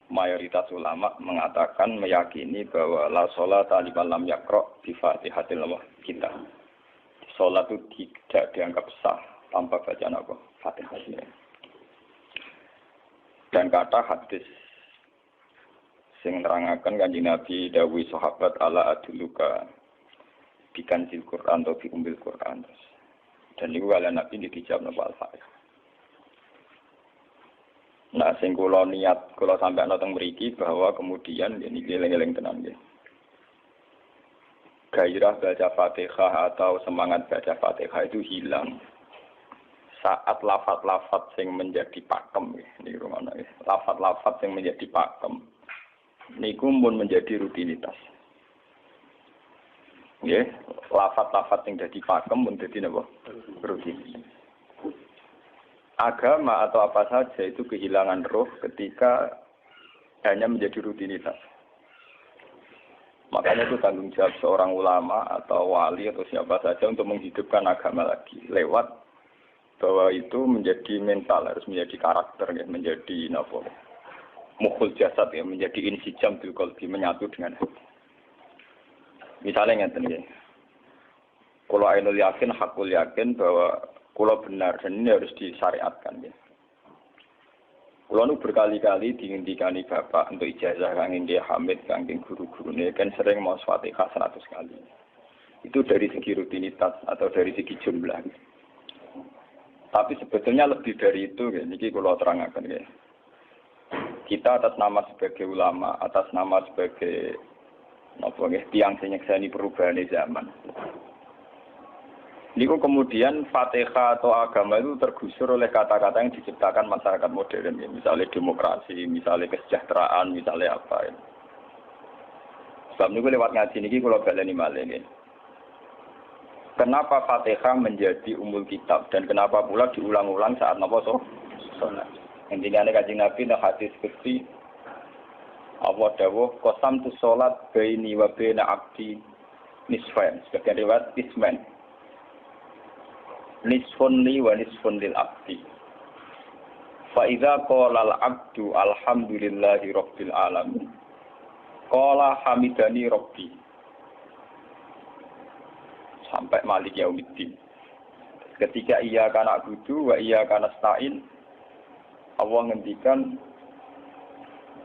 mayoritas ulama mengatakan meyakini bahwa la sholata liman lam yaqra bi Fatihatil Kitab. Salat itu tidak dianggap sah tanpa bacaan apa? Fatihah. Dan kata hadis sing nerangaken Kanjeng Nabi dawuh sahabat ala aduluka bikanzil Quran atau bi umbil Quran. Dan niku ala Nabi dijawab napa Al-Fatihah. Nah, sing kula niat kula sampai nonton mriki bahwa kemudian ini eling-eling tenan nggih. Gairah baca Fatihah atau semangat baca Fatihah itu hilang saat lafaz-lafaz yang menjadi pakem niki rumono nggih. Lafaz-lafaz yang menjadi pakem niku pun menjadi rutinitas. Nggih, lafaz-lafaz yang dadi pakem pun dadi napa? Rutinitas. Agama atau apa saja itu kehilangan roh ketika hanya menjadi rutinitas. Makanya itu tanggung jawab seorang ulama atau wali atau siapa saja untuk menghidupkan agama lagi lewat bahwa itu menjadi mental, harus menjadi karakter, ya, menjadi mukhul jasad, ya, menjadi insijam bil qalbi, menyatu dengan hati. Misalnya ngeten ya. Kalau ainul yakin, hakul yakin bahwa kalau benar dan ini harus disyariatkan ya. Kulo nu berkali-kali dihentikan Bapak untuk ijazah kangge Dia Hamid kangge guru-gurune kan sering mau Fatihah 100 kali. Itu dari segi rutinitas atau dari segi jumlah. Tapi sebetulnya lebih dari itu ya, niki kulo terangaken ya. Kita atas nama sebagai ulama, atas nama sebagai tiang sing nyekseni perubahan zaman. Niku kemudian Fatihah atau agama itu tergusur oleh kata-kata yang diciptakan masyarakat modern, ya. Misalnya demokrasi, misalnya kesejahteraan, misalnya apa. Ya. Sebab niku lewat ngaji niki kula baleni malih nggih. Kenapa Fatihah menjadi umul kitab dan kenapa pula diulang-ulang saat napa salat? Intinya Kanjeng Nabi nek hadis qudsi Allah dawuh qasam tu salat baini wa baina abdi nisfain. Sebagian riwayat isman. Nisfun li wa nisfun lil abdi. Fa idza qala al abdu alhamdulillahi rabbil alamin. Qala hamidani rabbi. Sampai malik yaumiddin. Ketika ia kana budu wa ia kana stain, Allah ngendikan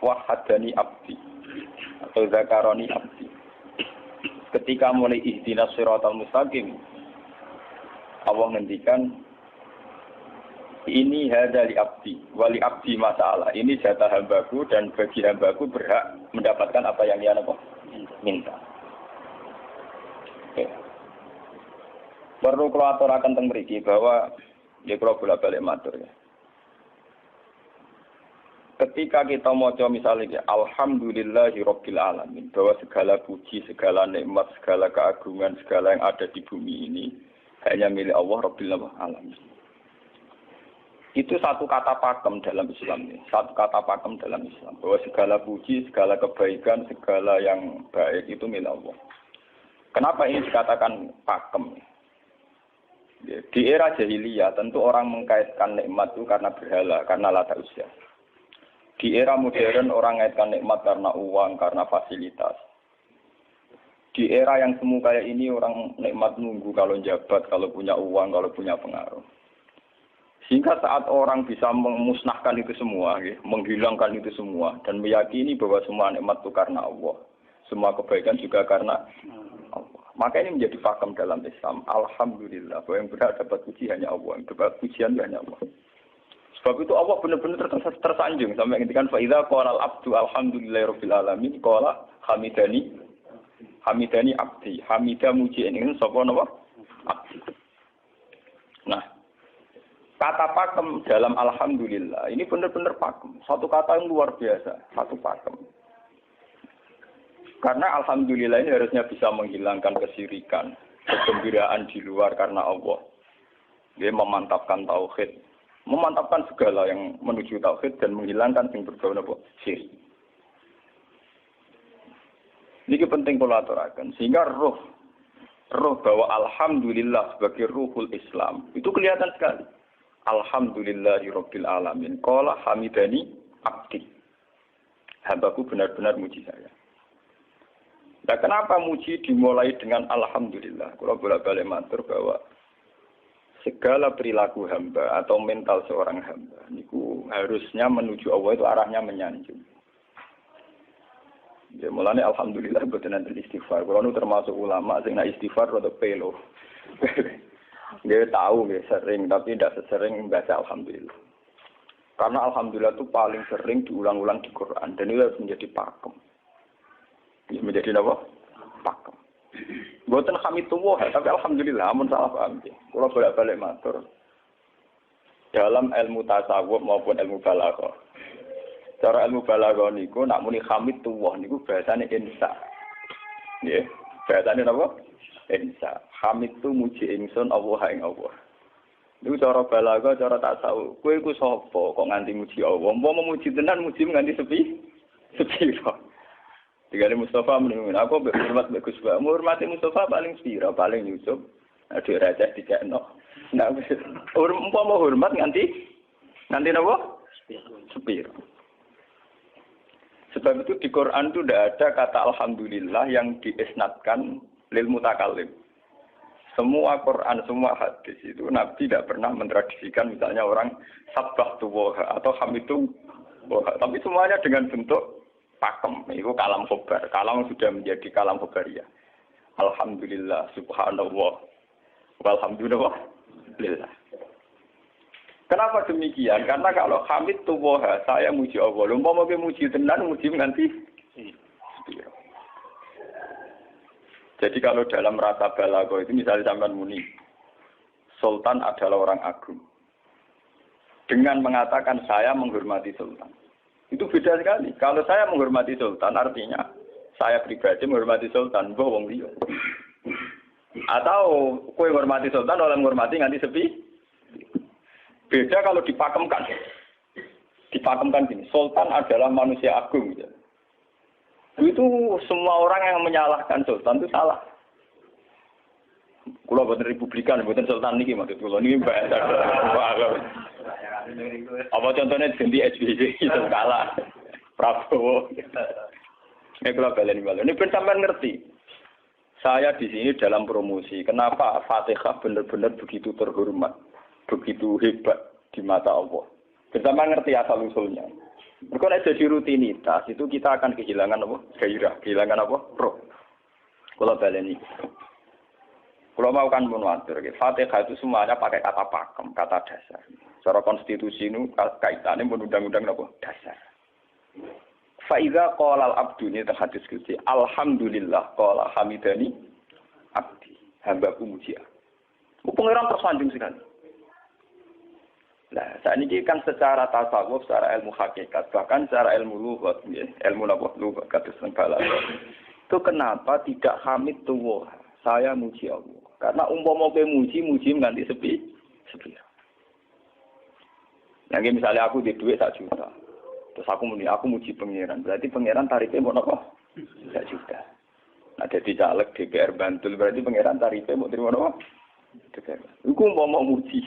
wahadani abdi atau zakaroni abdi. Ketika mulai ihdinas siratal mustaqim, Allah ngendikan ini hadali abdi wali abdi masalah. Ini jatah hambaku dan bagi hambaku berhak mendapatkan apa yang dia minta. Okay. Perlu kalau aturaken teng mriki bahwa ya kalau bolak-balik matur ya. Ketika kita maca misalnya alhamdulillahi rabbil alamin, bahwa segala puji, segala nikmat, segala keagungan, segala yang ada di bumi ini hanya milik Allah Rabbil Alamin. Itu satu kata pakem dalam Islam. Satu kata pakem dalam Islam. Bahwa segala puji, segala kebaikan, segala yang baik itu milik Allah. Kenapa ini dikatakan pakem? Di era jahiliyah tentu orang mengkaitkan nikmat itu karena berhala, karena lata usia. Di era modern orang mengaitkan nikmat karena uang, karena fasilitas. Di era yang semu kayak ini orang nikmat nunggu kalau jabat, kalau punya uang, kalau punya pengaruh. Sehingga saat orang bisa memusnahkan itu semua, menghilangkan itu semua, dan meyakini bahwa semua nikmat itu karena Allah. Semua kebaikan juga karena Allah. Maka ini menjadi pakem dalam Islam. Alhamdulillah, bahwa yang berhak dapat puji hanya Allah, yang dapat pujian hanya Allah. Sebab itu Allah benar-benar tersanjung. Sampai ngintikan, فَإِذَا قَالَ الْعَبْدُ الْحَمْدُلِلَّهِ رَبِّ الْعَالَمِينَ قَالَ Hamidani abdi, hamidah muji ini sapa napa? Abdi. Nah, kata pakem dalam alhamdulillah ini benar-benar pakem. Satu kata yang luar biasa, satu pakem. Karena alhamdulillah ini harusnya bisa menghilangkan kesyirikan, kegembiraan di luar karena Allah. Dia memantapkan tauhid, memantapkan segala yang menuju tauhid dan menghilangkan yang berbau napa? Syirik. Ini penting kalau aturakan, sehingga roh bahwa alhamdulillah sebagai ruhul Islam itu kelihatan sekali. Alhamdulillahirabbil alamin. Qala hamidani abdi. Hambaku benar-benar muji saya. Nah, kenapa muji dimulai dengan alhamdulillah? Kalau bolak-balik matur bahwa segala perilaku hamba atau mental seorang hamba niku harusnya menuju Allah itu arahnya menyanjung. Ya mulane alhamdulillah boten enten istighfar. Kalau nu termasuk ulama sing nak istighfar rada pelo. Dia tahu nggih sering tapi tidak sesering baca alhamdulillah. Karena alhamdulillah itu paling sering diulang-ulang di Quran dan itu harus menjadi pakem. Ini menjadi apa? Pakem. Boten hamidullah, tapi alhamdulillah amun salah paham. Kalau bolak-balik matur dalam ilmu tasawuf maupun ilmu balaghah. Cara ilmu balaghah niku nak muni hamidullah niku bahasane insa. Nggih, bahasane napa? Insa. Hamid tu muji ingsun Allah ing Allah. Niku cara balaghah, cara tasawuf. Kowe iku sapa kok nganti muji Allah? Umpama muji tenan muji nganti sepi kok. Digale Mustafa muni aku hormat mbek Gus Ba. Hormati Mustafa paling spira, paling Yusuf. Aduh rajah dikekno. Nah, umpama hormat nganti napa? Spira. Sebab itu di Quran itu tidak ada kata alhamdulillah yang diisnadkan lil mutakallim. Semua Quran, semua hadis itu Nabi tidak pernah mentradisikan misalnya orang sabbah tuwoha atau hamidu woha. Tapi semuanya dengan bentuk pakem. Itu kalam khobar. Kalam sudah menjadi kalam khobariyah. Alhamdulillah, subhanallah, walhamdulillah. Kenapa demikian? Karena kalau hamid tuwoha, saya muji Allah. Umpama muji tenan, muji nganti spiro. Jadi kalau dalam rasa balaghah itu misalnya sampean muni, Sultan adalah orang agung. Dengan mengatakan saya menghormati Sultan. Itu beda sekali. Kalau saya menghormati Sultan artinya saya pribadi menghormati Sultan, mbah wong liya. Atau kowe menghormati Sultan oleh menghormati nganti sepi. Beda kalau dipakemkan. Dipakemkan gini, Sultan adalah manusia agung gitu. Itu semua orang yang menyalahkan Sultan itu salah. Kalau buatan Republikan, buatan Sultan ini maksud kalau ini bahasa apa contohnya ganti SBY itu kalah Prabowo. Ini kalau balen ini pun sampai ngerti. Saya di sini dalam promosi. Kenapa Fatihah benar-benar begitu terhormat, begitu hebat di mata Allah. Bersama ngerti asal usulnya. Kalau jadi rutinitas itu kita akan kehilangan apa? Gairah, kehilangan apa? Roh. Kalau baleni. Kalau mau kan munwatir, Fatihah itu semuanya pakai kata pakem, kata dasar. Secara konstitusi itu kaitannya undang-undang apa? Dasar. Faiza qala al-abdu ini terhadis kunci. Alhamdulillah qala hamidani abdi. Hambaku muji. Pengiran tersanjung sekali. Nah, saat ini kan secara tasawuf, secara ilmu hakikat, bahkan secara ilmu lughat, ilmu napa lughat kados balaghah. Itu kenapa tidak hamid tuwah? Saya muji Allah. Karena umpama kowe muji nganti sepi. Nah, misalnya aku di duit 1 juta. Terus aku muji pangeran. Berarti pangeran tarifnya mau napa? 1 juta. Nah, jadi caleg DPR Bantul berarti pangeran tarifnya mau terima napa? DPR. Iku umpama muji.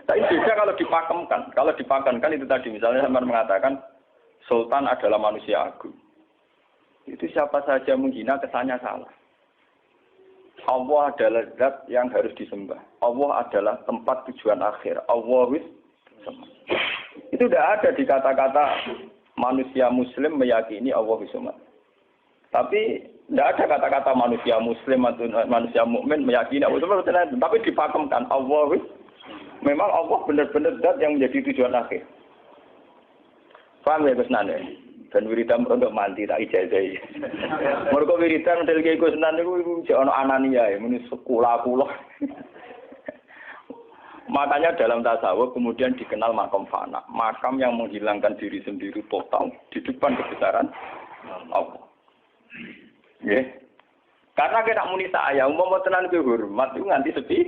Tapi beda kalau dipakemkan. Kalau dipakemkan itu tadi misalnya sampean mengatakan Sultan adalah manusia agung. Itu siapa saja menghina kesannya salah. Allah adalah zat yang harus disembah. Allah adalah tempat tujuan akhir. Allah wis. Itu tidak ada di kata-kata manusia muslim meyakini Allah wis. Tapi tidak ada kata-kata manusia muslim atau manusia mukmin meyakini Allah wis. Tapi dipakemkan Allah wis. Memang Allah benar-benar zat yang menjadi tujuan akhir. Paham ya Gus Nanda? Dan wiridan untuk mandi tak ijazahi. Mergo wiridan del Kiai Gus Nanda iku jek ana anania ya, muni sekolah kula. Makanya dalam tasawuf kemudian dikenal makam fana, makam yang menghilangkan diri sendiri total di depan kebesaran Allah. Nggih. Karena kena muni saya, umpama tenan ke hormat itu nganti sepi.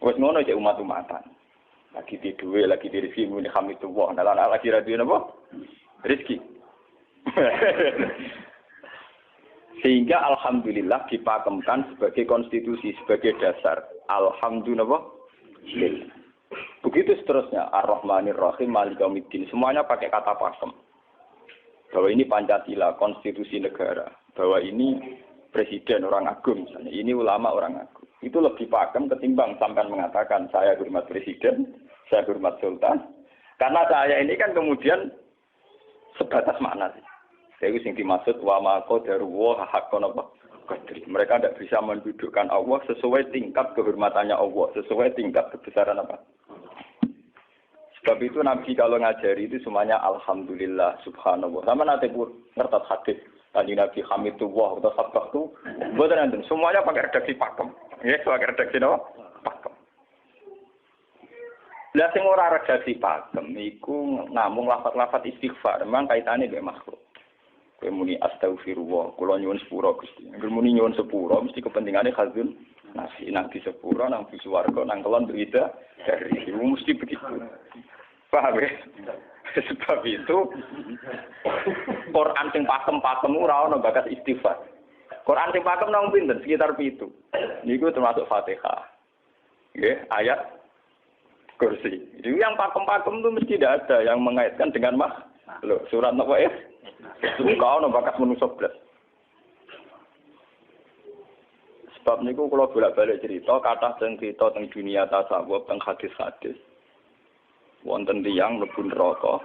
Wes ngono cek umat-umatan. Lagi di duwe, lagi di rezeki muni hamidullah. Nah, lagi ra duwe napa? Rezeki. Sehingga alhamdulillah dipakemkan sebagai konstitusi, sebagai dasar. Alhamdulillah. Begitu seterusnya, Ar-Rahmanir Rahim, Maliki Yaumiddin, semuanya pakai kata pakem. Bahwa ini Pancasila, konstitusi negara, bahwa ini presiden orang agung misalnya, ini ulama orang agung. Itu lebih pakem ketimbang sampai mengatakan saya hormat presiden, saya hormat sultan. Karena saya ini kan kemudian sebatas makna sih. Saya yang dimaksud wa ma qadaruhu haqqan qadri. Mereka tidak bisa mendudukkan Allah sesuai tingkat kehormatannya Allah, sesuai tingkat kebesaran apa. Sebab itu Nabi kalau ngajari itu semuanya alhamdulillah subhanallah. Sama nanti pun ngertas hadis tadi Nabi Hamidullah atau sabah itu buatan nanti semuanya pakai redaksi pakem. Ya, pakai redaksi apa? Pakem. Lah sing ora redaksi pakem iku namung lafaz-lafaz istighfar, memang kaitane dengan makhluk. Kowe muni astagfirullah, kula nyuwun sepura Gusti. Angger muni nyuwun sepura mesti kepentingane khazun nasi nang di sepura nang di swarga nang kelon berita dari itu mesti begitu. Paham ya? Sebab itu Quran sing pakem-pakem ora ana bakas istighfar. Quran sing pakem nang pinten sekitar 7. Niku termasuk Fatihah. Nggih, ayat kursi. Jadi yang pakem-pakem itu mesti tidak ada yang mengaitkan dengan makhluk. Surat apa ya? Kau no bakas manusia belas. Sebab niku kalau bolak-balik cerita, kata cerita tentang dunia tasawuf, tentang hadis-hadis. Wonten tiyang mlebu neraka.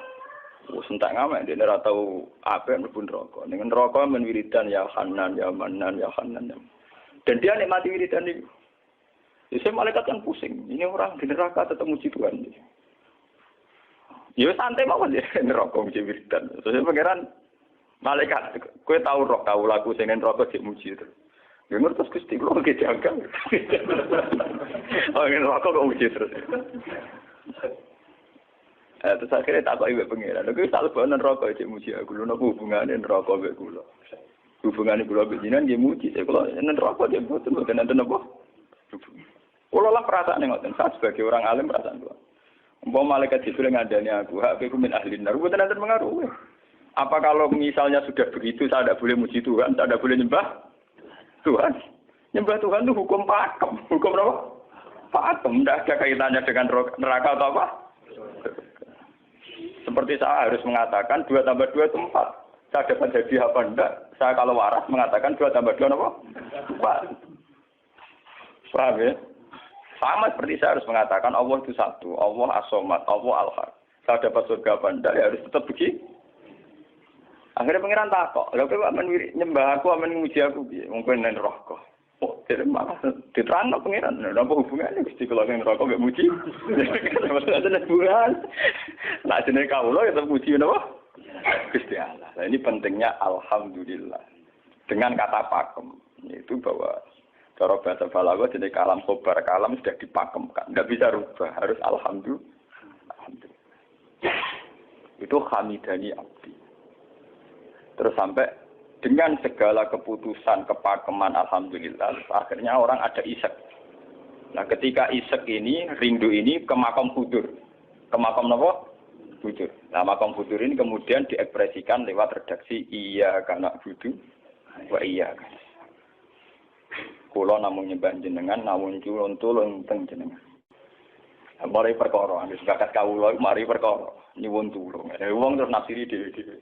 Wis entek ngamek dene ora tau apik mlebu neraka. Ning neraka men wiridan ya Hanan ya Manan ya Hanan. Dan dia nikmati wiridan itu. Jadi malaikat kan pusing. Ini orang di neraka tetap muji Tuhan. Ya santai mawon ya neraka muji wiridan. Terus pangeran malaikat, kowe tahu roh tahu lagu sing neraka cek muji itu. Ya ngertos Gusti kula iki janggal. Oh ngene neraka kok muji terus. Terus akhirnya tak kok iwek pengiran. Lha kuwi tak lebokno neraka cek muji aku. Lha napa hubungane neraka mek kula? Hubungane kula mek jenengan nggih muji. Kula neraka cek boten nenten apa? Kalau lah perasaan yang ngoten, saya sebagai orang alim perasaan tua. Umpama malaikat Jibril ngandani aku, hak aku min ahli nar, bukan nanti mengaruh. Apa kalau misalnya sudah begitu, saya tidak boleh muji Tuhan, saya tidak boleh nyembah Tuhan. Nyembah Tuhan itu hukum pakem, hukum apa? Pakem, tidak ada kaitannya dengan neraka atau apa. Seperti saya harus mengatakan 2 tambah 2 itu 4. Saya dapat jadi apa enggak? Saya kalau waras mengatakan 2 tambah 2 apa? 4. Paham ya? Sama seperti saya harus mengatakan Allah itu satu, Allah as-somad, Allah al-haq. Saya dapat surga apa enggak, ya harus tetap begitu. Akhirnya pengiran takok, lha kowe amen nyembah aku, amen nguji aku piye? Mungkin nang neraka. Oh, jadi malah diterangno pengiran, lha apa hubungannya Gusti kula nang neraka mek muji? Ada hubungan. Nah, jenenge kawula ya tetep muji napa? Gusti Allah. Nah, ini pentingnya alhamdulillah. Dengan kata pakem, yaitu bahwa cara bahasa balaghah jenis kalam khobar, kalam sudah dipakemkan, enggak bisa rubah, harus alhamdulillah. Itu hamidani abdi. Terus sampai dengan segala keputusan kepakeman alhamdulillah, akhirnya orang ada isek. Nah, ketika isek ini, rindu ini ke makam hudur. Ke makam apa? Hudur. Nah, makam hudur ini kemudian diekspresikan lewat redaksi iya kana hudu wa iya kana. Kula namung nyembah jenengan, namung tulung teng jenengan. Mari perkara, wis bakat kawula mari perkara, nyuwun tulung. Wong terus nafsiri dhewe-dhewe.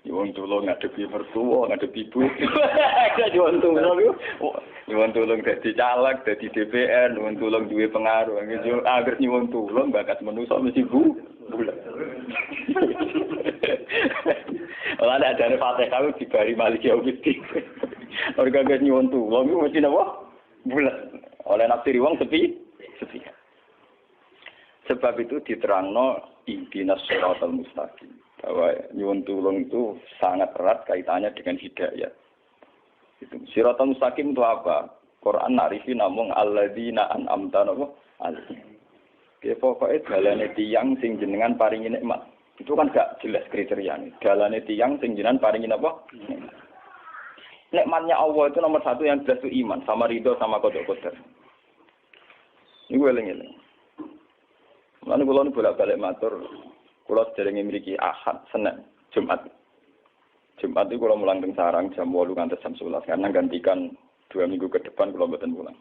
Nyuwun tulung ngadepi mertua, ngadepi ibu. Nyuwun tulung. Nyuwun tulung dadi caleg, dadi DPR, nyuwun tulung duwe pengaruh. Angger nyuwun tulung bakat manusa mesti bulat. Ora ada jare Fatihah dibari Maliki Yaumiddin. Orga gak nyuwun tulung mesti napa? Bulat. Oleh nafsiri wong sepi. Sebab itu diterangno ihdinas shiratal mustaqim. Bahwa nyuwun tulung itu sangat erat kaitannya dengan hidayah. Itu shiratal mustaqim itu apa? Quran narifi namung alladzina an'amta alaihim. Oke, pokoknya dalane tiyang sing jenengan paringi nikmat. Itu kan gak jelas kriterianya. Dalane tiyang sing jenengan paringi apa? Nikmatnya Allah itu nomor 1 yang jelas itu iman, sama ridho, sama qada-qadar. Ini gue eling-eling. Lalu kalau ini bolak-balik matur, kalau sederhana memiliki Ahad, Senin, Jumat. Jumat itu kalau mulang teng sarang jam 8 nganti jam 11, karena gantikan 2 minggu ke depan kalau mboten pulang.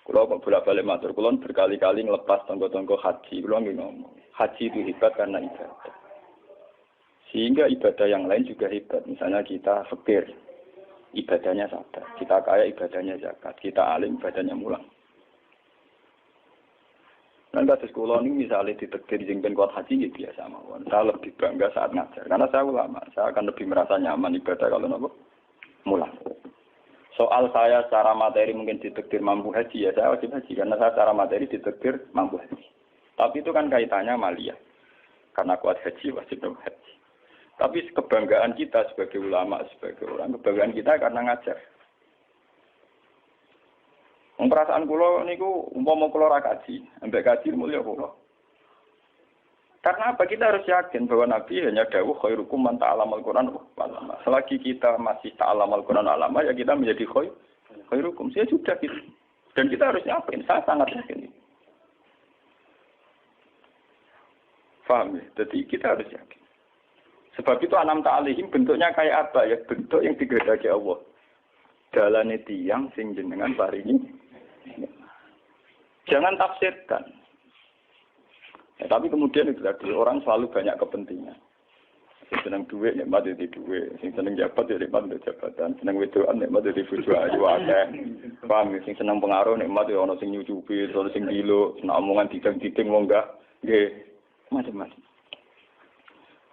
Kalau kok bolak-balik matur, kulon berkali-kali ngelepas tonggo-tonggo haji. Kulon ngomong, haji itu hebat karena ibadah. Sehingga ibadah yang lain juga hebat. Misalnya kita fakir, ibadahnya sabar. Kita kaya, ibadahnya zakat. Kita alim, ibadahnya mulang. Dan kasus kulon ini misalnya ditegir jengben kuat haji, ya biasa mawon. Saya lebih bangga saat ngajar. Karena saya ulama, saya akan lebih merasa nyaman ibadah kalau nopo mulang. Soal saya secara materi mungkin ditegir mampu haji, ya saya wajib haji. Karena saya secara materi ditegir mampu haji. Tapi itu kan kaitannya maliyah. Karena kuat haji, wajib haji. Tapi kebanggaan kita sebagai ulama, sebagai orang, kebanggaan kita karena ngajar. Perasaan kula niku umpama kula ra kaji, ambek kaji mulya kula. Karena apa? Kita harus yakin bahwa Nabi hanya dawuh khairukum man ta'allamal Qur'an wa 'allama. Selagi kita masih ta'allamal Qur'an wa 'allama, ya kita menjadi khairukum. Saya sudah gitu. Dan kita harus yakin, saya sangat yakin. Paham ya? Jadi kita harus yakin. Sebab itu anam ta'alihim bentuknya kayak apa ya? Bentuk yang digedaki Allah. Dalane tiyang sing jenengan paringi. Jangan tafsirkan. Ya, tapi kemudian itu tadi orang selalu banyak kepentingan. Sing seneng duit nikmat di duit, sing seneng jabat ya nikmat di jabatan, seneng wedoan nikmat di bojo ayu akeh. Paham sing seneng pengaruh nikmat ya ana sing nyucupi, ana sing gilo, seneng omongan didang-diding wong enggak nggih macam-macam.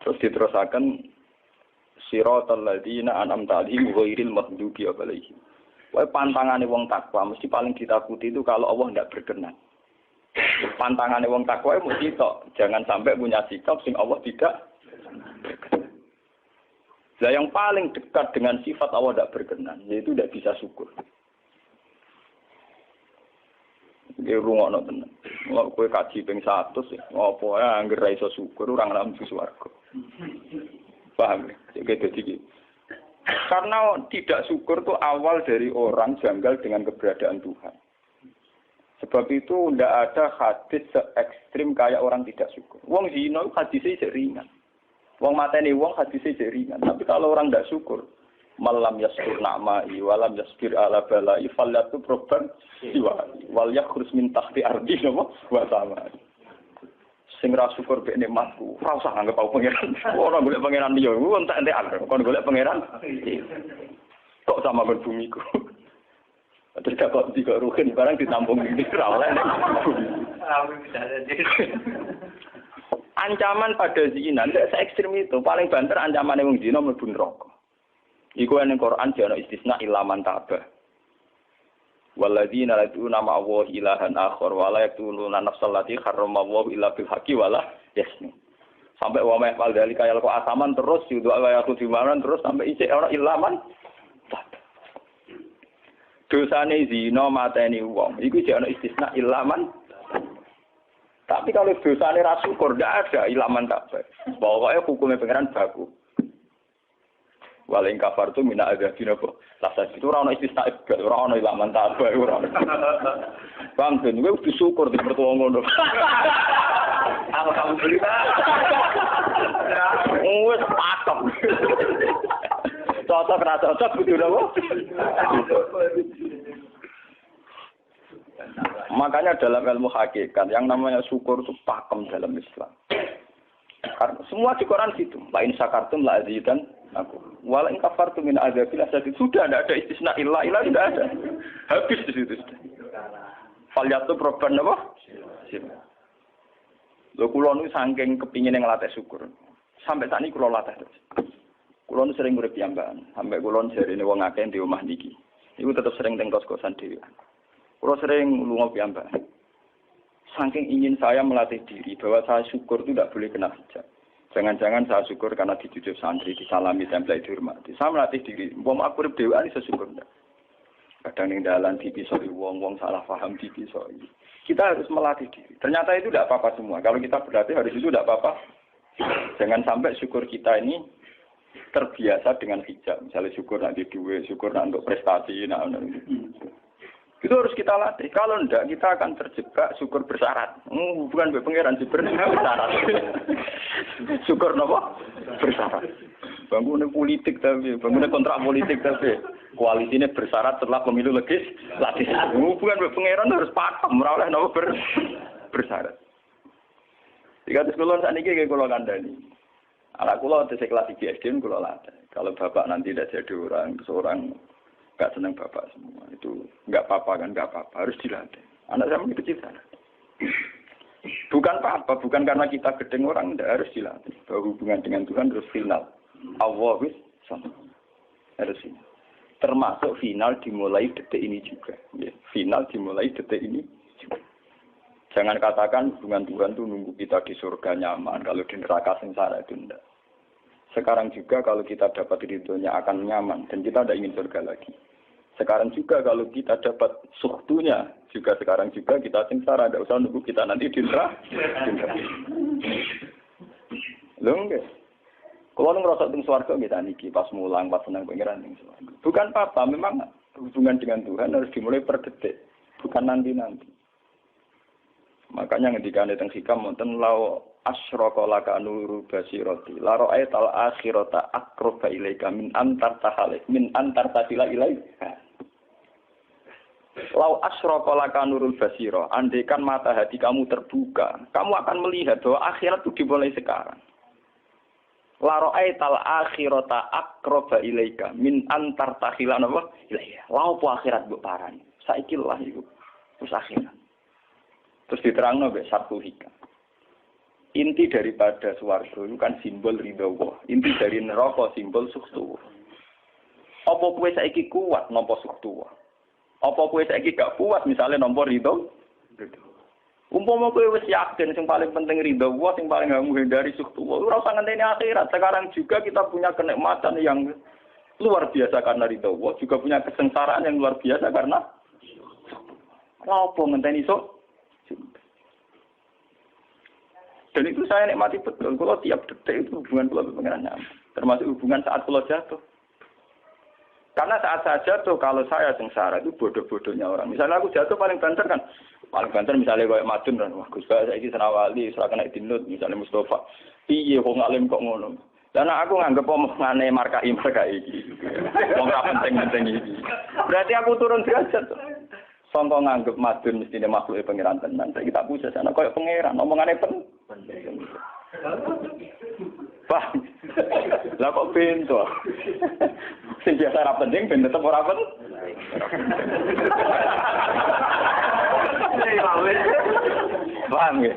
Terus diterusaken siratal ladzina an'amta 'alaihim ghairil maghdubi 'alaihim. Wae pantangane wong takwa mesti paling ditakuti itu kalau Allah tidak berkenan. Pantangane wong takwa mesti tok, jangan sampai punya sikap sing Allah tidak berkenan. Lah yang paling dekat dengan sifat Allah tidak berkenan, yaitu tidak bisa syukur. Iki rungokno tenan. Kok kowe kaji ping 100 ngopo ae anggere ra iso syukur ora ngambu swarga. Paham ya? Jadi karena tidak syukur itu awal dari orang janggal dengan keberadaan Tuhan. Sebab itu tidak ada hadis se-ekstrim kayak orang tidak syukur. Wong zina hadisnya ringan. Wong mateni wong hadisnya ringan. Tapi kalau orang tidak syukur, malam yaskur na'ma'i walam yasbir ala bala'i falyatu proban siwa'i wal yakhrus min tahti ardi wa sama. Sing ra syukur mek nikmatku, ora usah anggap aku pangeran. Ora golek pangeran liya, ku entek-entekan. Kon golek pangeran. Kok sama kon bumiku. Terus kok tiga ruhin barang ditampung ini ora oleh. Ancaman pada zina ndak se-ekstrem itu. Paling banter ancamane wong zina mlebu neraka. Iku ning Quran jane istisna ilaman tabah. Walladzina lad'una ma'allahi ilahan akhar wa la yaqtuluna nafsal lati harramallahu illa bil haqqi wa la yasnu. Sampai wa ma'al dalika yal kok asaman terus yudu ayatu dimanan terus sampai isih ora ilaman. Dosane zina mateni wong iku jek ana istisna ilaman. Tapi kalau dosane ra syukur ndak ada ilaman tak. Pokoke hukume pangeran baku. Waling kafar tu mina azabina po. Lasa itu ora ono istisna ibad, ora ono ilaman tabah ora. Bang ben kowe kudu syukur di mertua ngono. Alhamdulillah. Wes patok. Cocok ra cocok kudu napa? Makanya dalam ilmu hakikat yang namanya syukur itu pakem dalam Islam. Karena semua di Quran gitu. Lain syakartum la azidan aku. Wala in kafartum min azabil asyadid. Sudah tidak ada istisna illa tidak ada. Habis di situ sudah. Falyatu proban apa? Lho kula nu saking kepingin ngelatih syukur. Sampai saat ini kula latih terus. Kula nu sering urip piyambakan. Sampai kula jarine wong akeh di omah niki. Iku tetep sering teng kos-kosan dhewe. Kula sering lunga piyambakan. Saking ingin saya melatih diri bahwa saya syukur itu tidak boleh kena hijab. Jangan-jangan saya syukur karena dicucuk santri, disalami, tempel, dihormati. Saya melatih diri. Wong aku urip dhewean iso syukur ndak. Kadang ning dalan dipisoi wong salah paham dipisoi. Kita harus melatih diri. Ternyata itu tidak apa-apa semua. Kalau kita berlatih harus itu tidak apa-apa. Jangan sampai syukur kita ini terbiasa dengan hijab. Misalnya syukur nanti duit, syukur nanti untuk prestasi. Itu harus kita latih. Kalau enggak, kita akan terjebak syukur bersyarat. Bukan pangeran bersyarat. Syukur apa? Bersyarat. Bangunnya politik tapi, bangunnya kontrak politik tapi. Koalisinya bersyarat setelah pemilu legislatif. Hubungan pangeran harus pakem, ora oleh napa bersyarat. Jika sekolah saat ini kayak kalau kandani, anak kulo tesek kelas SD kulo latih. Kalau bapak nanti tidak jadi orang, seorang nggak senang bapak semua itu nggak apa-apa kan, nggak apa-apa, harus dilatih. Anak saya begitu cita. Bukan apa-apa, bukan karena kita gedeng orang, tidak harus dilatih. Bahwa hubungan dengan Tuhan terus final. Allah wis sama. Harus ini. Termasuk final dimulai detik ini juga. Ya, final dimulai detik ini juga. Jangan katakan hubungan Tuhan itu nunggu kita di surga nyaman, kalau di neraka sengsara itu tidak. Sekarang juga kalau kita dapat ridhonya akan nyaman, dan kita tidak ingin surga lagi. Sekarang juga kalau kita dapat suhtunya, juga sekarang juga kita sengsara, tidak usah nunggu kita nanti di neraka. Loh enggak. Kalau ngerasa teng swarga kita niki pas mulang, pas senang pangeran ning swarga. Bukan apa-apa, memang hubungan dengan Tuhan harus dimulai per detik, bukan nanti-nanti. Makanya ketika teng hikam wonten lau asyraka laka nuru basirati la ra'aital akhirata aqraba ilaika min antar tahila ilaika. Lau asyraka laka nurul basira, andaikan mata hati kamu terbuka, kamu akan melihat bahwa akhirat itu dimulai sekarang. La ra'aital akhirata aqraba ilaika min antar tahila napa ilaika. Lau po akhirat mbok parani. Saiki lah iku. Terus akhirat. Terus diterangno mbek satu hikam. Inti daripada swarga itu kan simbol ridha Allah. Inti dari neraka simbol suktu. Apa kowe saiki kuat nampa suktu? Apa kowe saiki gak kuat misalnya nampa ridha? Umpama kowe wis yakin sing paling penting ridha Allah, sing paling gak menghindari suktu. Ora usah ngenteni akhirat. Sekarang juga kita punya kenikmatan yang luar biasa karena ridha Allah, juga punya kesengsaraan yang luar biasa karena apa ngenteni sok. Dan itu saya nikmati betul. Kalau tiap detik itu hubungan kalau pengenannya, termasuk hubungan saat kalau jatuh. Karena saat saya jatuh, kalau saya sengsara itu bodoh-bodohnya orang. Misalnya aku jatuh paling banter kan, paling banter misalnya kayak Madun kan, wah Gus saya ini senawali, serah kena dinut, misalnya Mustafa, iya kok ngalim kok ngono. Dan aku nganggep omongane markai iki. Wong ra penting-penting iki. Berarti aku turun derajat. Sangka nganggep Madun mestine makhluke pangeran tenan. Saiki tak puja ana koyo pangeran, omongane penting. Wah. Lah kok bento. Sing biasa ra penting ben tetep ora penting. Paham ya?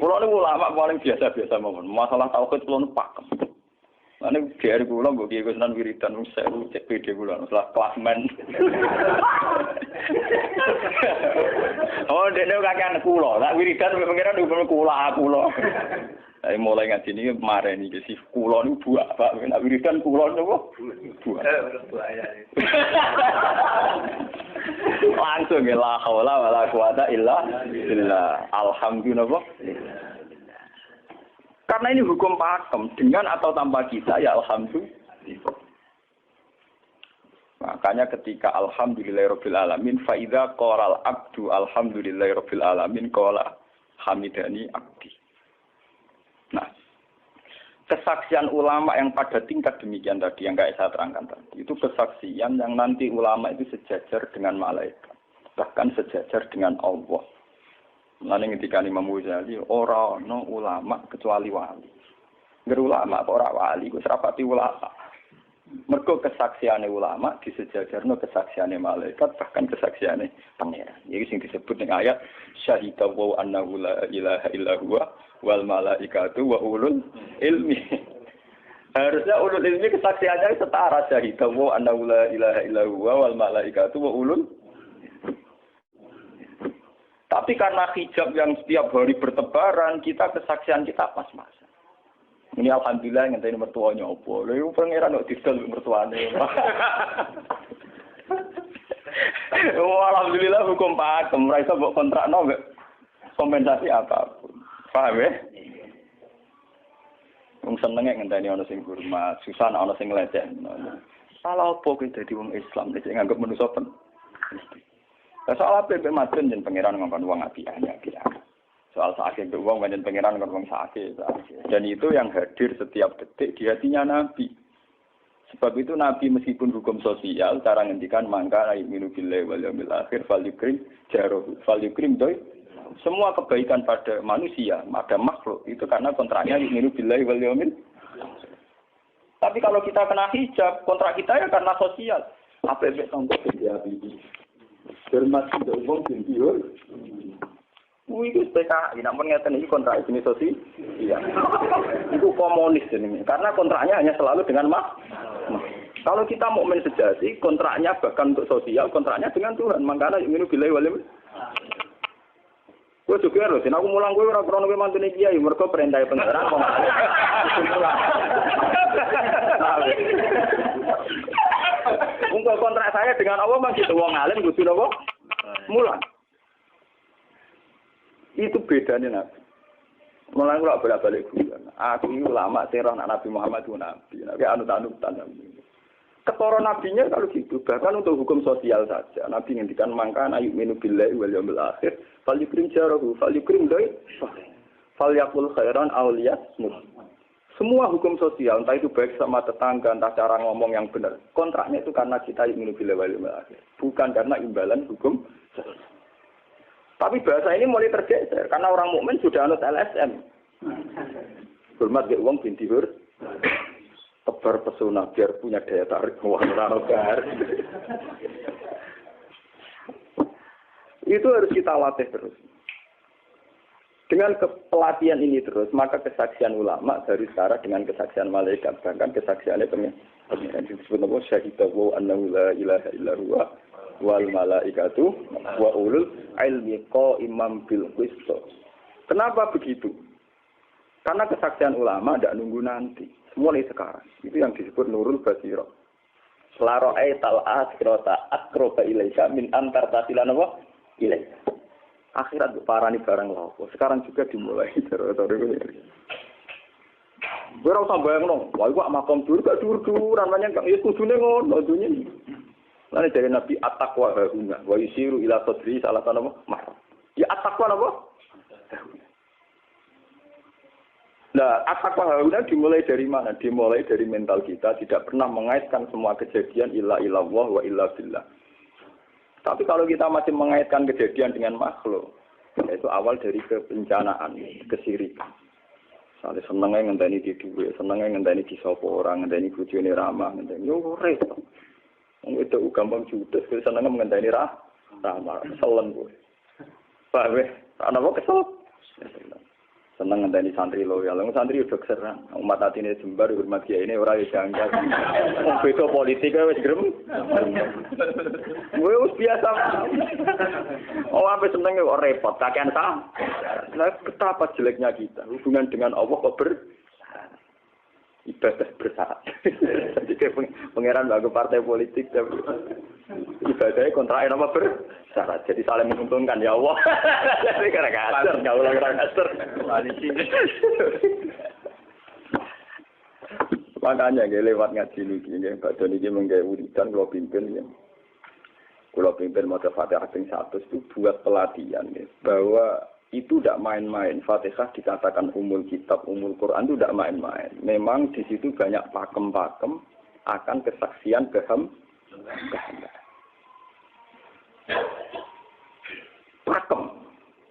Kulo niku ulama paling biasa-biasa mawon. Masalah tauhid kulo pakem. Ane biar kula mbok kiye Gusnan wiridan wis sewu cek PD kula salah klasmen. Oh, dene kakean kula. Nek wiridan pengiran hukum kula. Saya mulai ngaji ini kemarin ini si kula niku buak, Pak. Nek wiridan kula niku buak. Langsung ya la haula wala quwata illa billah. Alhamdulillah. Karena ini hukum pakem, dengan atau tanpa kita, ya alhamdulillah. Makanya ketika alhamdulillahirabbil alamin, fa idza qala al-abdu alhamdulillahirabbil alamin qala hamidani abdi. Nah, kesaksian ulama yang pada tingkat demikian tadi yang kayak saya terangkan tadi, itu kesaksian yang nanti ulama itu sejajar dengan malaikat, bahkan sejajar dengan Allah. Lalu ketika Imam Ghazali orang no ulama kecuali wali. Nggak ulama kok ora wali, gue serapati ulama. Mergo kesaksiane ulama disejajarno kesaksiane malaikat bahkan kesaksiane pangeran. Iki sing disebut ning ayat syahida wa annahu la ilaha illa huwa wal malaikatu wa ulul ilmi. Harusnya ulul ilmi kesaksiannya setara syahida wa annahu la ilaha illa huwa wal malaikatu wa ulul. Tapi karena hijab yang setiap hari bertebaran, kita kesaksian kita pas-pasan. Ini alhamdulillah ngenteni mertuanya opo. Lha iku pangeran kok didol mertuane. Alhamdulillah hukum pakem, ora iso mbok kontrakno mbek kompensasi apapun. Paham ya? Wong senenge ngenteni ana sing hormat, susah ana sing nglecehno. Salah opo kuwi dadi wong Islam nek nganggep manusa pen. Soal apa yang Madun dan pangeran ngomong uang apian. Soal sakit uang dan pangeran ngomong sakit. Dan itu yang hadir setiap detik di hatinya Nabi. Sebab itu Nabi meskipun hukum sosial, cara ngendikan mangka yu'minu billahi wal yaumil akhir falyukrim jarohu falyukrim doi. Semua kebaikan pada manusia, pada makhluk itu karena kontraknya yu'minu billahi wal yaumil. Tapi kalau kita kena hijab, kontrak kita ya karena sosial. Apa yang contoh dia ini? Hormat tidak umum tinggiul. Itu PKI, namun ngeten ini kontrak jenis sosial. Iya. Itu komunis ini. Karena kontraknya hanya selalu dengan Kalau kita mukmin sejati, kontraknya bahkan untuk sosial, kontraknya dengan Tuhan. Makanya yu'minu billahi wal yaumil. Gue juga loh, aku mulang gue orang-orang gue mantune kiai, mereka perintah pengeran kok. Untuk kontrak saya dengan Allah masih itu wong alim kudu napa? Mulang. Itu bedanya Nabi. Mulang kula bolak-balik guyon. Aku iki ulama terang Nabi Muhammad itu nabi. Nabi anut-anutan nabi. Ketara nabinya kalau gitu, bahkan untuk hukum sosial saja. Nabi ngendikan mangkana yu'minu billahi wal yaumil akhir, falyukrim jarahu, falyukrim doi, falyakul khairan aw liyasmut. Semua hukum sosial, entah itu baik sama tetangga, entah cara ngomong yang benar. Kontraknya itu karena kita yu'minu billahi wal yaumil akhir, bukan karena imbalan hukum sosial. Tapi bahasa ini mulai tergeser karena orang mukmin sudah anut LSM. Hormat ge wong binti hur. Tebar pesona biar punya daya tarik warna Itu harus kita latih terus. Dengan pelatihan ini terus, maka kesaksian ulama dari sekarang dengan kesaksian malaikat, bahkan kesaksiannya pengiran disebut nama syahidahu annahu la ilaha illa huwa wal malaikatu wa ulul ilmi qaimam bil qist. Kenapa begitu? Karena kesaksian ulama tidak nunggu nanti. Mulai sekarang. Itu yang disebut nurul basirah. Selaro'ai tal'ah sirota akroba ilaika min antar tasilan apa? Ilaika. Akhirat parani barang laku. Sekarang juga dimulai. Gue rasa bayang dong. Wah, gue makom dulu, gak dur-duran. Namanya kan, ya kudune ngono. Lalu dari Nabi at-taqwa hahuna. Wa yusiru ila sodri salah tanah apa? Ya at-taqwa apa? Nah, at-taqwa hahuna dimulai dari mana? Dimulai dari mental kita. Tidak pernah mengaitkan semua kejadian illa illallah wa illa billah. Tapi kalau kita masih mengaitkan kejadian dengan makhluk, itu awal dari kebencanaan, kesirikan. Misalnya senengnya ngenteni di duit, senengnya ngenteni di sopo orang, ngenteni bujune ramah, ngenteni yo repot. Wong itu gampang judes, senengnya ngenteni ramah, keselen kowe. Pak weh, ana apa kesel? Seneng ngenteni santri loyal. Santri udah keserang. Umat atine jembar hormat kiai ini ora janggal. Beda politik wis grem. Wis biasa. Oh, apa seneng kok repot, kakean ta. Lah betapa jeleknya kita. Hubungan dengan Allah kok ibadah bersyarat. Jadi pangeran bagi partai politik ibadahnya kontrak apa bersyarat. Jadi saling menguntungkan ya Allah. Jadi karena kasar, nggak ulang kasar. Makanya lewat ngaji ini, Pak Doni ini menggawe wiridan kalau pimpin ya. Kalau pimpin mau Fatihah ping 100 itu buat pelatihan ya, bahwa itu tidak main-main. Fatihah dikatakan umul kitab, umul Quran itu tidak main-main. Memang di situ banyak pakem-pakem akan kesaksian kehendak.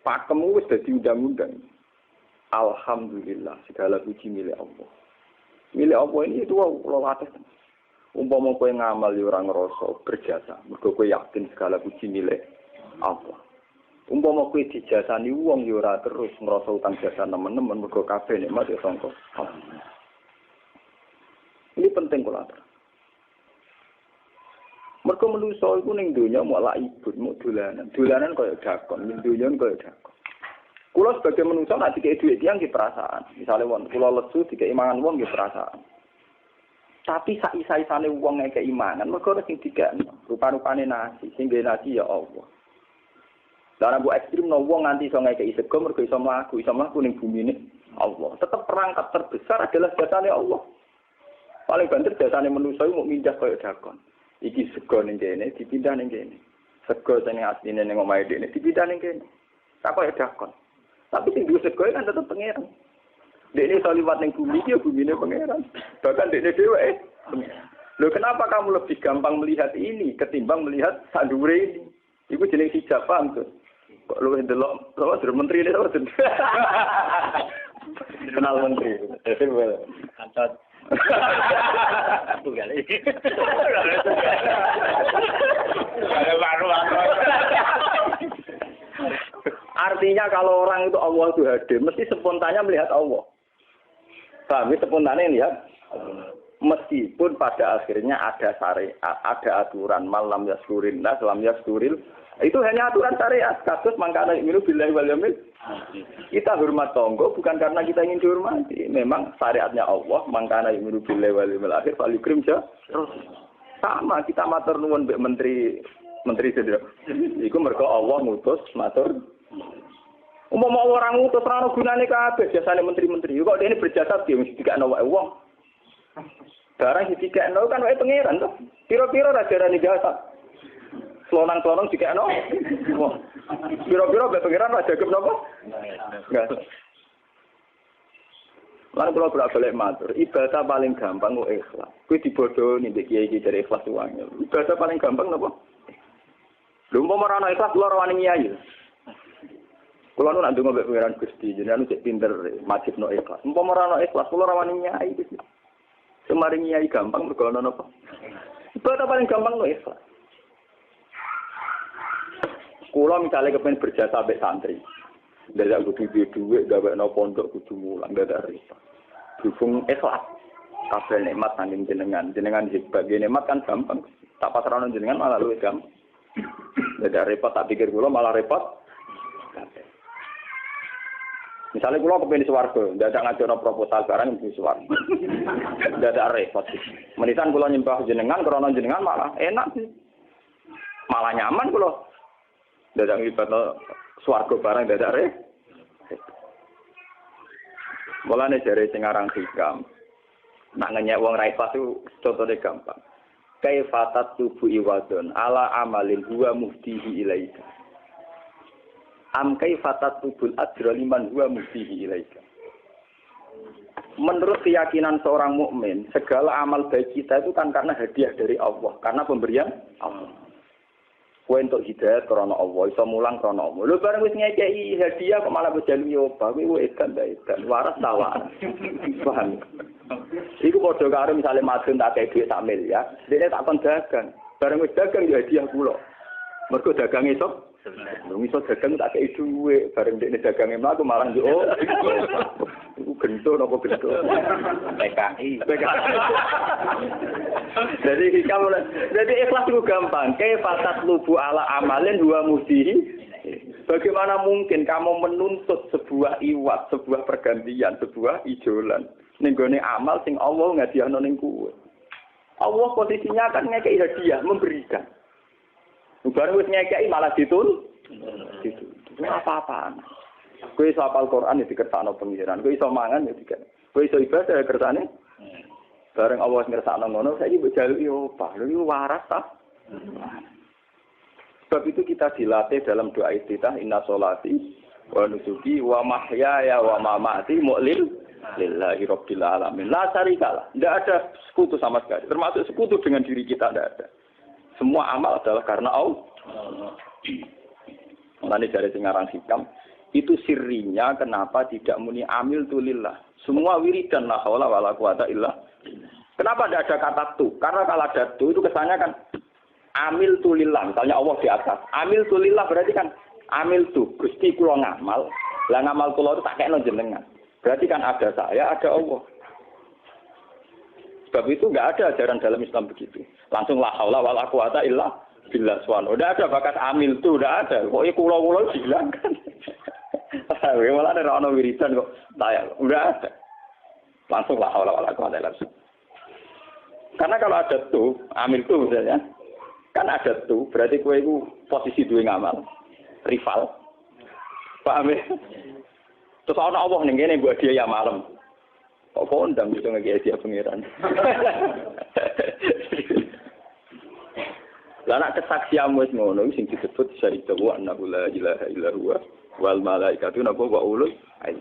Pakem itu sudah diundang-undang. Alhamdulillah, segala puji milik Allah. Milik Allah ini itu latih. Umpama kowe ngamal ya ora ngrasa berjasa, mergo kowe yakin segala puji milik Allah. Umpama kowe dijasani wong ya ora terus ngrasa utang jasa nemen-nemen mergo kabeh nikmat ya sangka. Ini penting kula atur. Mergo manusa iku ning donya mau lak ibut, mau dolanan. Dolanan kaya dakon, ning donya kaya dakon. Kula sebagai manusa nek dikek dhuwit tiyang ki perasaan. Misale wong kula lesu dikek imangan wong ki perasaan. Tapi sak-isa-isane wong ngekek imangan mergo sing dikek rupa-rupane nasi, sing ngene nasi ya Allah. Lah bu ekstrim no wong nganti iso ngekeki sego mergo iso mlaku ning bumine Allah. Tetap perangkat terbesar adalah jasane Allah. Paling banter jasane manusa iku mung mindah kaya dakon. Iki sego ning kene dipindah ning kene. Sego sing asline ning omahe dene dipindah ning kene. Tak kaya dakon. Tapi sing duwe sego kan tetep pangeran. Dekne iso liwat ning bumi iki ya bumine pangeran. Bahkan dekne dhewe pangeran. Loh kenapa kamu lebih gampang melihat ini ketimbang melihat sandure ini? Iku jeneng hijab paham tuh. Kok lu ndelok sama menteri ini sama kenal menteri. Kantor. Tunggal iki. Artinya kalau orang itu Allah itu hadir, mesti spontannya melihat Allah. Paham? Spontannya lihat. Meskipun pada akhirnya ada syariat, ada aturan malam yaskurin nas, lam yaskuril. Itu hanya aturan syariat. Kasus mangkana minu billahi wal yaumil. Kita hormat tonggo bukan karena kita ingin dihormati. Memang syariatnya Allah, mangkana minu billahi wal yaumil akhir fal yukrim ja. Sama kita matur nuwun mbek menteri sedaya. Iku mergo Allah ngutus matur. Umpama orang ngutus ora ono gunane kabeh biasane menteri-menteri. Kok dene berjasa dia mesti dikakno wae wong. Barang dikakno kan wae pangeran to. Piro-piro ra jarane jasa. Selonang-selonang dikakno. Wah. Piro-piro wae pangeran ra jagep napa? Enggak. Lan kula bolak-balik matur, ibadah paling gampang kok ikhlas. Kuwi dibodohi mbek kiai-kiai dari ikhlas uang. Ibadah paling gampang napa? Lha umpama ora ana ikhlas kula ora wani nyai. Kula nu nak ndonga mbek pangeran Gusti, jenengan cek pinter majibno ikhlas. Umpama ora ana ikhlas kula ora wani nyai Gusti. Semari nyai gampang mergo ana napa? Ibadah paling gampang kok ikhlas. Kula misalnya kepen berjasa mbek santri. Dadak kudu duwe gawekno pondok kudu mulang dadak repot. Dukung ikhlas. Kabeh nikmat saking jenengan hebat nikmat kan gampang. Tak pasrahno jenengan malah luwih gampang. Dadak repot tak pikir kula malah repot. Misalnya kula kepen swarga, dadak ngajono proposal barang mesti swarga. Dadak repot. Menitan kula nyembah jenengan krana jenengan malah enak sih. Malah nyaman kula. Dadak nglibatno swarga barang dadak repot. Mulane jare sing aran hikam. Nak ngenyek wong ra ikhlas itu contone gampang. Kaifatat tubu iwadon ala amalin huwa muftihi ilaika. Am kaifatat tubul ajra liman huwa muftihi ilaika. Menurut keyakinan seorang mukmin, segala amal baik kita itu kan karena hadiah dari Allah, karena pemberian Allah. Kowe entuk hidayah krana Allah, iso mulang krana Allah. Lho bareng wis ngekeki hadiah kok malah bejalu yo apa, kuwi edan waras tawa. Paham? Iku padha karo misale madun tak kei dhuwit sak miliar, dene tak kon dagang. Bareng wis dagang yo hadiah kula. Mergo dagang iso. Lho iso dagang tak kei dhuwit, bareng dene dagange mlaku malah yo iku gento napa gento. PKI. Jadi ikhlas itu gampang. Kaifatat lubu ala amalin huwa muhdihi. Bagaimana mungkin kamu menuntut sebuah iwat, sebuah pergantian, sebuah ijolan ning gone amal sing Allah ngadiahno ning kowe. Allah posisinya kan ngekeki hadiah, memberikan. Bareng wis ngekeki malah ditun. Itu apa-apaan. Kowe iso hafal Quran ya dikersakno pengiran, kowe iso mangan ya dikersakno. Kowe iso ibadah ya kersane. Bareng Allah ngersakno ngono, saiki mbok jaluki opah. Lha iku waras ta? Sebab itu kita dilatih dalam doa iftitah inna sholati wa nusuki wa mahyaya wa mamati lillahi rabbil alamin. La syarikalah. Tidak ada sekutu sama sekali. Termasuk sekutu dengan diri kita tidak ada. Semua amal adalah karena Allah. Mulane dari sing aran hikam itu sirrinya kenapa tidak muni amil tu lillah. Semua wiridan la haula wala quwata illa. Kenapa tidak ada kata tu? Karena kalau ada tu itu kesannya kan amil tu lillah. Misalnya Allah di atas. Amil tu lillah berarti kan amil tu Gusti kula ngamal. Lah ngamal kula itu tak kekno jenengan. Berarti kan ada saya, ada Allah. Sebab itu enggak ada ajaran dalam Islam begitu. Langsung la haula wala quwata illa billah subhanahu. Udah ada bakat amil tu, udah ada. Pokoknya kula-kula dihilangkan. Malah ada orang wiridan kok tayang. Udah ada. Langsung la haula wala quwata illa billah. Karena kalau ada tu, amil tu misalnya, kan ada tu, berarti kowe iku posisi duwe ngamal. Rival. Paham ya? Terus ana Allah ning kene mbok dia ya malam. Kok kondang iso ngeki dia pangeran. Lah nek kesaksian wis ngono sing disebut syahida wa annahu la ilaha illa huwa wal malaikatu napa wa ulul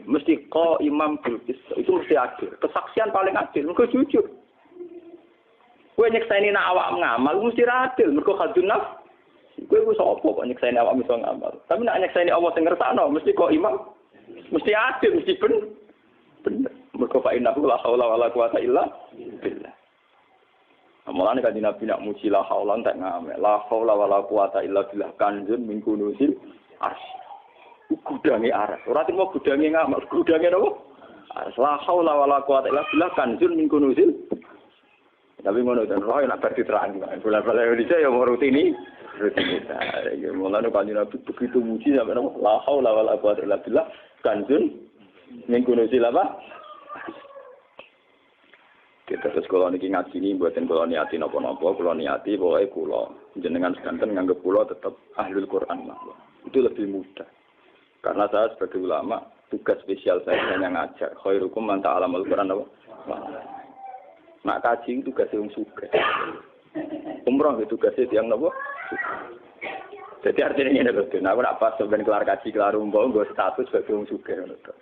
mesti imam bil qis itu mesti adil. Kesaksian paling adil mergo jujur. Kowe nyekseni nak awak ngamal mesti adil, mergo khadun nafs. Kowe ku sapa kok nyekseni awak iso ngamal. Tapi nak nyekseni Allah sing ngersakno mesti kok imam. Mesti adil, mesti bener. Mergo fa innahu la haula wala quwata illa billah. Mulane kan Nabi nak muji la haula tak ngamal. La haula wala quwata illa billah kanjun min kunusil arsy. Gudange aras. Ora timo gudange ngamal, gudange napa? Aras la haula wala quwata illa billah kanjun min kunusil. Tapi ngono ten roh nak bar diterang. Bola-bola Indonesia ya mau rutini. Ya mulane kan Nabi begitu muji sampai napa? La haula wala quwata illa billah kanjun min kunusil apa? Kita terus kalau niki ngaji ini buatin kalau niati nopo-nopo, kalau niati pokoknya kulo jenengan sekanten nganggep kulo tetap ahlul Quran lah. Itu lebih mudah. Karena saya sebagai ulama tugas spesial saya hanya ngajar. Khairukum man ta'allamul Quran apa? Nak kaji itu tugas yang sugih. Umroh itu tugasnya yang nopo? Jadi artinya ini lho, nah aku nak pas sampeyan kelar kaji kelar umroh nggo status sebagai wong sugih ngono to.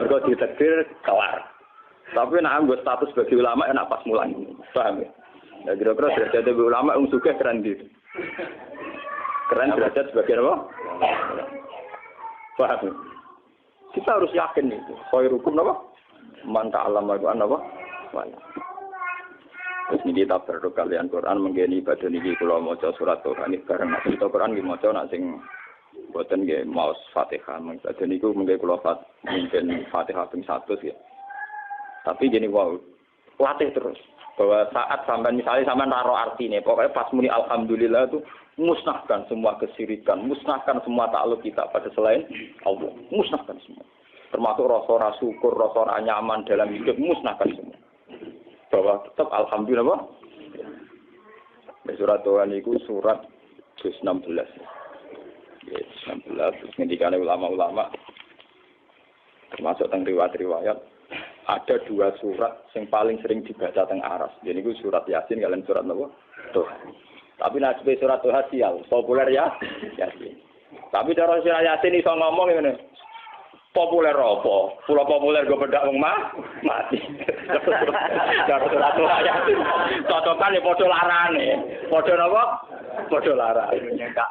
Mergo ditakdir kelar. Tapi nak ambil status sebagai ulama enak pas mulang, paham ya? Ya kira-kira derajat sebagai ulama juga keren gitu. Keren derajat sebagai apa? Paham ya? Kita harus yakin itu. Khairukum apa? Man ta'allama al-Qur'an apa? Wala. Terus ini kita berdoa kalian Quran menggeni ibadah ini kalau maca surat Quran ini bareng nak cerita Quran nggih maca nak sing boten nggih maos Fatihah. Ibadah niku mengke kula mungkin Fatihah ping 100 ya. Tapi gini wow, latih terus. Bahwa saat sampai misalnya sampai naruh artinya, pokoknya pas muni alhamdulillah itu musnahkan semua kesirikan, musnahkan semua takluk kita pada selain Allah, musnahkan semua. Termasuk rasa syukur, rasa nyaman dalam hidup, musnahkan semua. Bahwa tetap alhamdulillah. Surat Tuhan itu surat 16. Ya, 16. Terus ngendikane ulama-ulama, termasuk tentang riwayat-riwayat. Ada 2 surat yang paling sering dibaca teng aras. Jadi itu surat Yasin kalian surat apa? Tuhan. Tapi nasib surat Tuhan sial, populer ya Yasin. Tapi cara surat Yasin iso ngomong ngene. Populer apa? Pulau populer gue bedak wong mati. Cara surat Tuhan Yasin. Cocokan ya padha larane. Padha napa? Padha larane nyekak.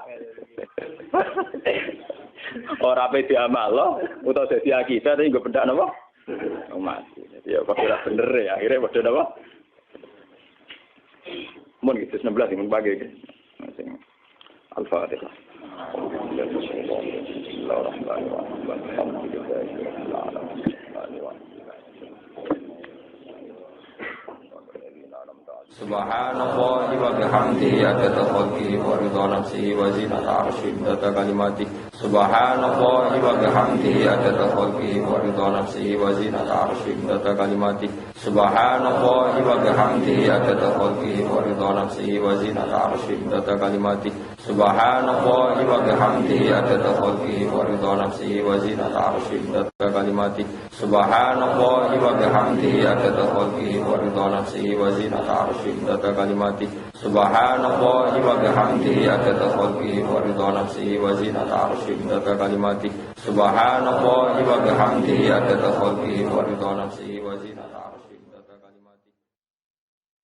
Ora pe diamal utawa dadi akidah tapi gue bedak napa? Mati. Jadi ya padha bener ya. Akhirnya padha napa? Mun gitu 16 mun bagi iki. Sing Al-Fatihah. Subhanallah wa bihamdihi adada khalqihi wa ridha nafsihi wa zinata arsyihi adada kalimatihi. Subhanallah wa bihamdihi adada khalqihi wa ridha nafsihi wa zinata arsyihi adada kalimatihi. Subhanallah wa bihamdihi adada khalqihi wa ridha nafsihi wa zinata arsyihi adada kalimatihi. Subhanallah wa bihamdihi adada khalqihi wa ridha nafsihi wa zinata arsyihi adada kalimatihi. Subhanallah wa bihamdihi adada khalqihi wa ridha nafsihi wa zinata arsyihi adada kalimatihi. Subhanallah wa bihamdihi adada khalqihi wa ridha nafsihi wa zinata arsyihi adada kalimatihi. Subhanallah wa bihamdihi adada khalqihi wa ridha nafsihi wa zinata